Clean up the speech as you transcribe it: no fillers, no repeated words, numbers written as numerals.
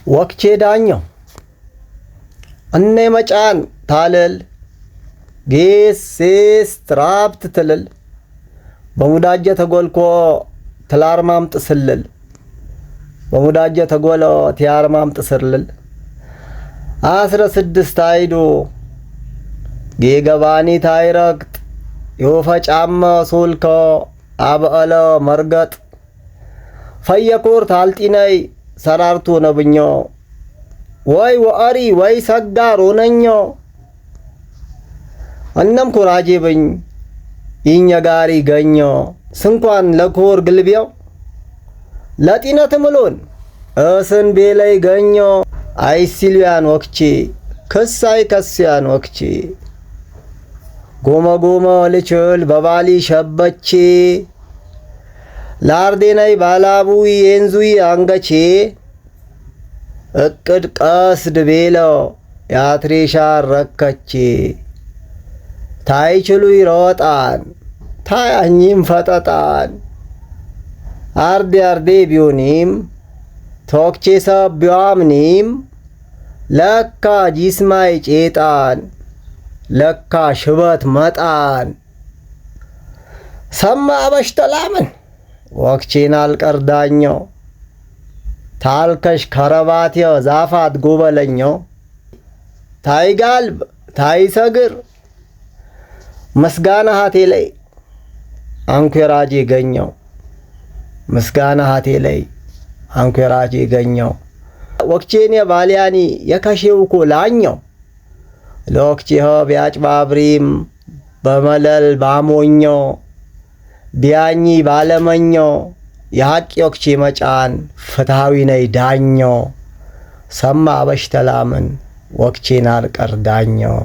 ወክቼ ዳኘው እኔ መጫን ታልል ጌስ ሴስ ትራብት ትልል በሙዳጀ ተጎልኮ ትላርማም ጥስልል በሙዳጀ ተጎሎ ቲያርማም ጥስርልል 16 አይዶ ጌገባኒ ታይረግጥ የወፈጫማ ሶልኮ አበአለ መርገጥ ፈየኮር ታልጢነይ ሰራርቶ ነብኞ ወይ ወአሪ ወይ ሰጋር ሆነኞ እነም ኮራጄብኝ ይኛ ጋሪ ገኞ ስንኳን ለኮር ግልቢያው ለጢነት ምሎን እስን ቤላይ ገኞ አይሲልያን ወክቼ ከሳይ ከስያን ወክቼ ጎማ ጎማ ልችል በባሊ ሸበቼ ላርዴናይ ባላቡይ የንዙይ አንገቼ እቅድ ቀስድ ቤለው ያትሬሻ ረከቼ ታይችሉ ይሮጣን ታያኝም ፈጠጣን አርዴ አርዴ ቢዮኒም ቶክቼ ሰብ ቢያምኒም ለካ ጂስማይ ጬጣን ለካ ሽበት መጣን ሰማ በሽተላምን ወክቼን አልቀርዳኘው ታልከሽ ከረባቴው ዛፋት ጎበለኘው ታይጋልብ ታይሰግር ምስጋና ሀቴ ላይ አንኩራጄ ገኘው ምስጋና ሀቴ ላይ አንኩራጄ ገኘው ወክቼን የባሊያኒ የከሼው ኮላኘው ለወክቼ ቢያጭባብሪም በመለል ባሞኘው ቢያኚ ባለመኘው የሐቅ ወክቼ መጫን ፍትሃዊ ነይ ዳኘው ሰማ በሽተላምን ወክቼን አልቀርዳኘው